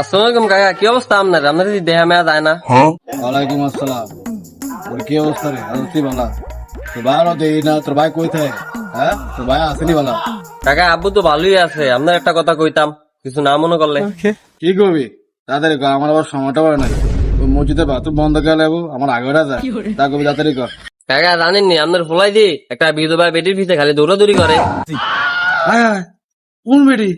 আসসালামু আলাইকুম কাকা, কি অবস্থা আপনার? আপনার দেহা মেয়া যায় না। ওয়ালাইকুম আসসালাম। তোর কি অবস্থা রে? আসছি বালা। তোর ভাইও দেই না, তোর ভাই কই থাকে? হ্যাঁ, তোর ভাই আসেনি বালা। কাকা আব্বু তো ভালোই আছে। আপনার একটা কথা কইতাম, কিছু না মনে করলে। কি করবি তাড়াতাড়ি কর, আমার আবার সময়টা পারে নাই। ওই মসজিদে বাথরুম বন্ধ করে লাগবো, আমার আগেরা যায়। তা কবি তাড়াতাড়ি কর। কাকা জানেননি আপনার ফলাই দি একটা বিধবা বেটির পিছে খালি দৌড়াদৌড়ি করে। কোন বেটি?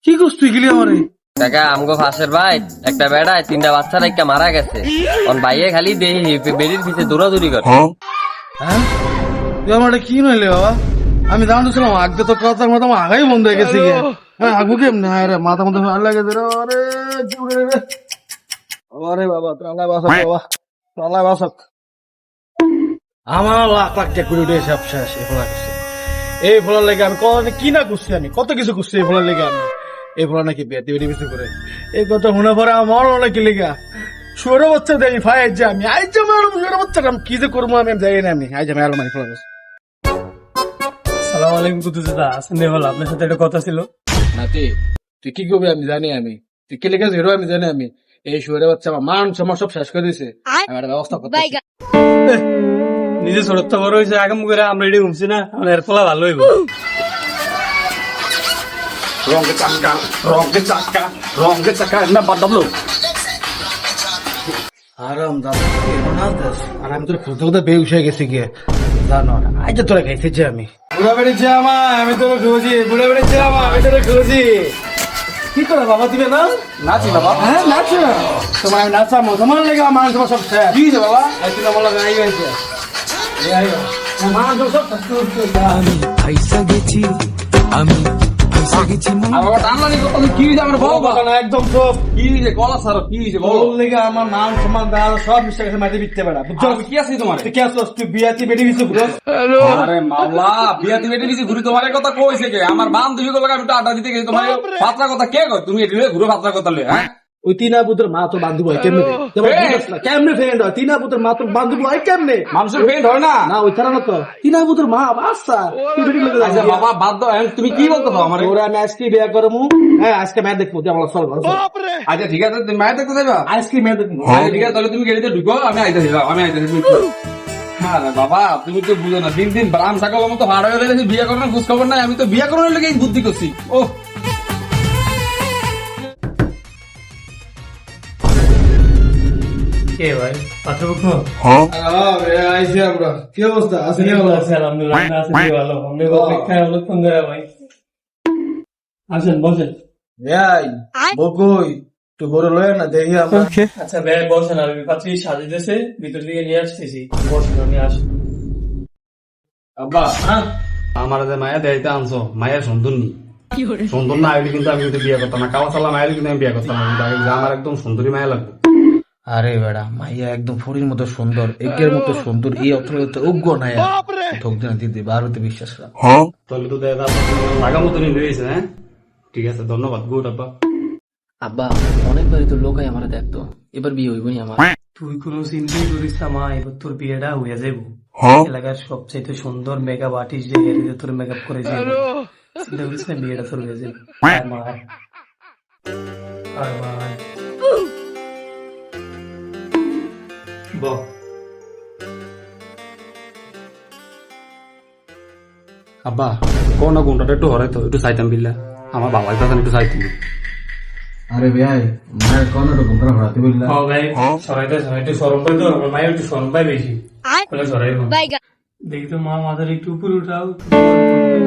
কি করছ তুই গেলি আমারে? কাকা আমগো ফাঁসের ভাই একটা বেড়ায় 3টা বাচ্চা রাইকা মারা গেছে। অন ভাইয়ে খালি দেহি বেটির পিছে দৌড়াদৌড়ি করে। হ্যাঁ, তুই আমার কি নইলে বাবা? আমি জানতেছিলাম আগে তো কথার মতো আমার আগাই বন্ধ হয়ে গেছে। হ্যাঁ, আগু কেমনে? রে মাথা মতো ভালো লাগে রে। আরে কি করে রে? আরে বাবা, তুই আল্লাহ বাঁচাক বাবা, আল্লাহ বাঁচাক। আমার লাখ লাখ টাকা করে উঠে সব শেষ। এই ফলার লেগে আমি কি না করছি, আমি কত কিছু করছি এই ফলার লেগে। আমি এই ফলা নাকি বিয়ে দিবে কিছু করে এই কথা শোনা পরে আমার অনেক লেগা ছোট বাচ্চা দেখি ভাই যে আমি আই যে ছোট বাচ্চা কি যে করবো আমি যাই না। আমি আই যে মেলা মারি ফেলা গেছে। সালাম আলাইকুম কুতুজা, আসেন বল, আপনার সাথে একটা কথা ছিল। নাতি তুই কি করবি আমি জানি, আমি তুই কি লেগে হিরো আমি জানি। আমি এই শুয়ারে বাচ্চা আমার মান সম্মান সব শেষ করে দিয়েছে। আমি একটা ব্যবস্থা করতে নিজে ছোট বড় হয়েছে আগাম করে আমরা এটি ঘুমছি না, এর ফলা ভালো হইব। রঙের চাকা রঙের চাকা রঙের চাকা না বাদাবলো আরাম দাদা আর আমি তোর খুঁজতে খুঁজতে বেউস হয়ে গেছি গিয়ে জানো। আজ তোরা খাইছি আমি বুড়া বেড়েছে আমার, আমি তোর খুঁজি। বুড়া বেড়েছে আমার, আমি তোর খুঁজি। কি করে বাবা দিবে না? নাচি বাবা। হ্যাঁ নাচ, তোমার আমি নাচাবো, তোমার লেগে আমার তোমার সব শেষ। কি বাবা তুই বলো গাই গেছে আমি আইসা গেছি, আমি আইসা গেছি। একদম সব কি গলা সার কি লেগে আমার মান সম্মান সব মিশে গেছে মাটি বিকতে পারা। বুঝছো কি আছে তোমার? কি আছে তুই বিয়াতি বেটি দিছিস ঘুরে? আরে মাওলা, বিয়াতি বেটি দিছি ঘুরি। তোমার কথা কইছে কে? আমার বান্ধবী গুলো আমি তো আড্ডা দিতে গেছি। তোমার পাত্রা কথা কে কয়? তুমি এটি ঘুরে পাত্রা কথা লয়ে? হ্যাঁ, ওই তিনা পুত্র মা তোর বান্ধব হয় কেমনে? কেমনে ফ্রেন্ড হয়? তিনা পুত্র মা তোর বান্ধব হয় কেমনে? মানুষের ফ্রেন্ড হয় না? না ওই তারা না তো তিনা পুত্র মা বাচ্চা। আচ্ছা বাবা বাদ দাও, তুমি কি বলতেছো আমার? ওরা আমি আজকে বিয়ে করবো। হ্যাঁ আজকে ম্যাচ দেখবো, আমার চল ঘরে চল। আচ্ছা ঠিক আছে, তুমি মায়ের দেখতে যাবা? আজকে ম্যাচ দেখবো। আচ্ছা ঠিক আছে, তাহলে তুমি গাড়িতে ঢুকো, আমি আইতেছি। আরে বাবা তুমি তো বুঝো না, দিন দিন ব্রাম ছাগলের মতো হাড় হয়ে গেছে। বিয়ে করার খোঁজ খবর নাই। আমি তো বিয়ে করার লেগে বুদ্ধি করছি। ও কে ভাই পাত্রপক্ষ? আইসি আমরা। কি অবস্থা? আসেনি আলহামদুলিল্লাহ, আছি ভালো। আমি অপেক্ষায় অনেকক্ষণ ধরে ভাই। আসেন বসেন। বকই তুই বড় লয় না দেখি আমরা। আচ্ছা ভাই বসেন, আমি পাত্রী সাজিতেছে, ভিতর দিকে নিয়ে আসতেছি। বসেন, আমি আসি। আব্বা আমার যে মায়া দেয়তে আনছো, মায়া সুন্দর নি সুন্দর না হইলে কিন্তু আমি বিয়ে করতাম না। কাওয়া সালা মায়ের কিন্তু আমি বিয়ে করতাম না। কিন্তু আমার একদম সুন্দরী মায়া লাগবে। আরে বেড়া মাইয়া একদম ফরির মতো সুন্দর, একের মতো সুন্দর, এই অর্থনীতি উগ্র নাই। ঠক দিন দিদি বারোতে বিশ্বাস রাখ। তাহলে তো দাদা লাগা মতনই রয়েছে। হ্যাঁ ঠিক আছে, ধন্যবাদ। গুড আব্বা। আব্বা অনেকবারই তো লোকাই আমার দেখতো, এবার বিয়ে হইবনি আমার। তুই কোনো চিন্তাই করিস না মা, এবার তোর বিয়েটা হয়ে যাইব। এলাকার সবচাইতে সুন্দর মেকআপ আর্টিস্ট যে হেরিতে তোর মেকআপ করে যাইব। চিন্তা করিস না, বিয়েটা তোর হয়ে যাইব। আয় মা, আয়। আয় মা, আয়। বল। আব্বা কোন ঘন্টাটা একটু হরাই তো, একটু চাইতাম বিল্লা। আমার বাবার কাছে একটু চাইতাম। আরে ভাই মায়ের কোন ঘন্টা হরাতে বললা? হ্যাঁ ভাই, সবাইতে একটু সরম পাই তো, আমার মায়ের একটু সরম পাই বেশি। বলে সরাই দেখি তো মা, মাথার একটু উপরে উঠাও।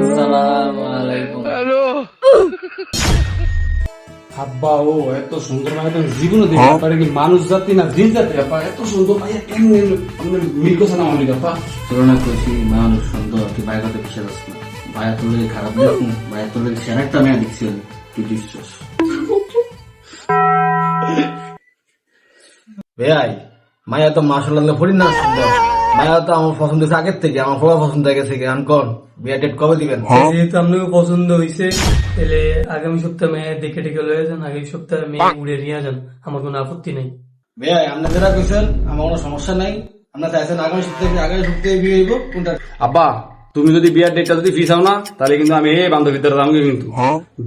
আসসালামু আলাইকুম। আব্বা ও এত সুন্দর মায়া তো জীবনে দেখতে পারে কি? মানুষ জাতি না জিন জাতি। আব্বা এত সুন্দর মায়া কেমনে মিল করছে না আমাদের? আব্বা তুলনা করছি মানুষ সুন্দর, তুই ভাইয়ের কথা বিশ্বাস আছে না? ভাইয়া তোর লেগে খারাপ দেখুন, ভাইয়া তোর লেগে সেরা একটা মেয়া দেখছি তুই বিশ্বাস। ভাই মায়া তো মাসাল্লাহ ফরি না সুন্দর। মায়া তো আমার পছন্দ হয়েছে আগের থেকে, আমার ফলা পছন্দ হয়ে গেছে। এখন কন বিয়া ডেট কবে দিবেন? যেহেতু আপনাকে পছন্দ হয়েছে, তাহলে আগামী সপ্তাহে মেয়ে দেখে টেকে লয়ে যান। আগামী সপ্তাহে মেয়ে উড়ে নিয়ে যান, আমার কোনো আপত্তি নাই। ভাই আপনার যারা কইছেন আমার কোনো সমস্যা নাই। আপনার চাইছেন আগামী সপ্তাহে বিয়ে হইব কোনটা? আব্বা তুমি যদি বিয়ার ডেটটা যদি ফিসাও না তাহলে কিন্তু আমি এই বান্ধবীর দ্বারা যাবো কিন্তু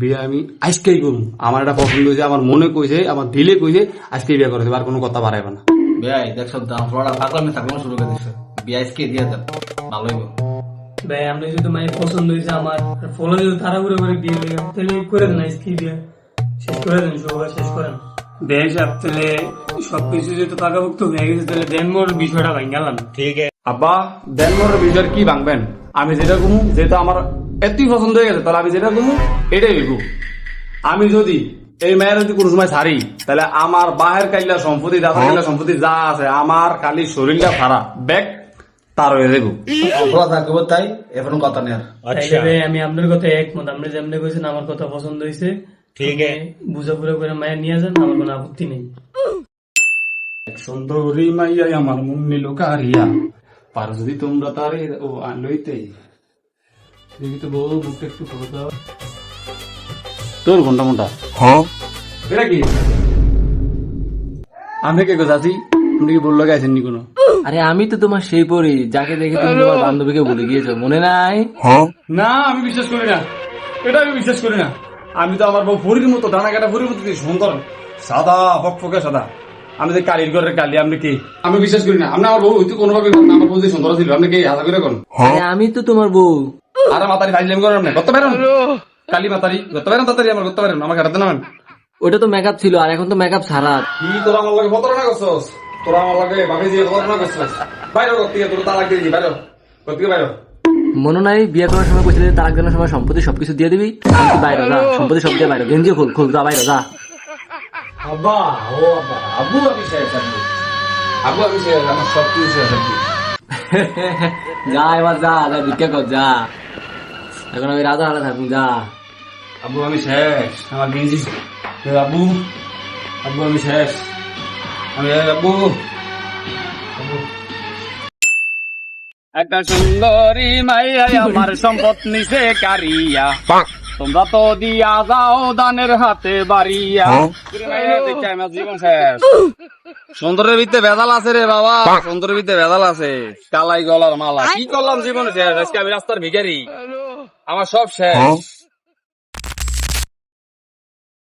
বিয়ে আমি আজকেই করবো। আমার এটা পছন্দ হয়েছে, আমার মনে কইছে, আমার দিলে কইছে আজকেই বিয়ে করে দেবে, আর কোনো কথা বাড়াইবে না। ভাই দেখছো দাম ফ্লোরা পাগলামি থাকলাম শুরু করে দিচ্ছে, বিয়ে আজকে দিয়ে দেন ভালোই গো। ভাই আমরা যদি মায়ের পছন্দ হয়েছে আমার, ফলো যদি তাড়াহুড়ো করে বিয়ে লেগে তাহলে করে দেন আজকে বিয়ে শেষ করে দেন, শুভ শেষ করেন। দেশ তাহলে সবকিছু যেহেতু টাকাভুক্ত হয়ে গেছে তাহলে দেন মোর বিষয়টা ভাঙ্গালাম। আব্বা দেন মোর বিষয়ের কি ভাঙবেন, আমি যেটা কমু যেহেতু আমার এতই পছন্দ হয়ে গেছে তাহলে আমি যেটা কমু এটাই লিখবো। আমি যদি এই মেয়ের যদি কোনো সময় ছাড়ি তাহলে আমার বাহের কাইলা সম্পত্তি, দাদা কাইলা সম্পত্তি যা আছে আমার খালি শরীরটা খারাপ ব্যাগ তার হয়ে যাবো। অপরাধ থাকবো তাই এখন কথা নেই আর। তাইলে আমি আপনার কথা একমত, আপনি যেমনি কইছেন আমার কথা পছন্দ হয়েছে, ঠিক আছে বুঝাপুরা করে মায়ের নিয়ে যান, আমার কোনো আপত্তি নেই। সুন্দরী মাইয়া আমার মন নিল কারিয়া, পার যদি তোমরা তারে ও আনলইতে দেখি তো বউ মুখটা একটু করে দাও। তোর ঘন্টা মোটা এটা কি আমি কে গোছাছি, তুমি কি বললো গেছেন নি কোনো? আরে আমি তো তোমার সেই পরি যাকে দেখে তুমি তোমার বান্ধবীকে ভুলে গিয়েছো, মনে নাই? না আমি বিশ্বাস করি না, এটা আমি বিশ্বাস করি না। আমি তো আমার বউ ফুরির মতো, ডানা কাটা ফুরির মতো সুন্দর, সাদা ফকফকে সাদা। আমি যে কালির ঘরের কালি, আপনি কি? আমি বিশ্বাস করি না। আপনি আমার বউ হইতে কোনোভাবে আমার বউ যে সুন্দর ছিল, আপনি কি হাজা করে কোন? আরে আমি তো তোমার বউ। আরে মাতারি ফাইজলামি করেন না, করতে পারেন কালি মাতারি, করতে পারেন তাড়াতাড়ি, আমার করতে পারেন, আমার ঘাটাতে নামেন। ওটা তো মেকআপ ছিল, আর এখন তো মেকআপ ছাড়া। কি তোরা আমার লাগে প্রতারণা করছস? তোরা আমার লাগে ভাবে যে প্রতারণা করছস? বাইরে করতে গিয়ে তোর তালাক দিয়ে দিই, বাইরে করতে গিয়ে বাইরে। মনে নাই বিয়ে করার সময় বলছিলে তালাক দেওয়ার সময় সম্পত্তি সবকিছু দিয়ে দিবি? এখন তুই বাইরে যা, সম্পত্তি সব দিয়ে বাইরে, গেঞ্জিও খোল খোল, যা বাইরে যা। আব্বা ও আব্বা, আব্বু আমি শেষ, আব্বু আমি শেষ, আমার সব কিছু শেষ। যা এবার যা, যা ভিক্ষা কর যা, এখন আমি রাজা হারা থাকুন যা। আব্বু আমি শেষ, আমার গেঞ্জি আব্বু, আব্বু আমি শেষ, আমি আব্বু। একটা সুন্দরী মাইয়া আমার সম্পদ নিচে কারিয়া, তোমরা তো দিয়া যাও দানের হাতে বাড়িয়া। আমার জীবন শেষ। সুন্দরের ভিতরে ভেজাল আছে রে বাবা, সুন্দরের ভিতরে ভেজাল আছে, কালাই গলার মালা, কি করলাম জীবনে শেষ। আজকে আমি রাস্তার ভিখারি, আমার সব শেষ।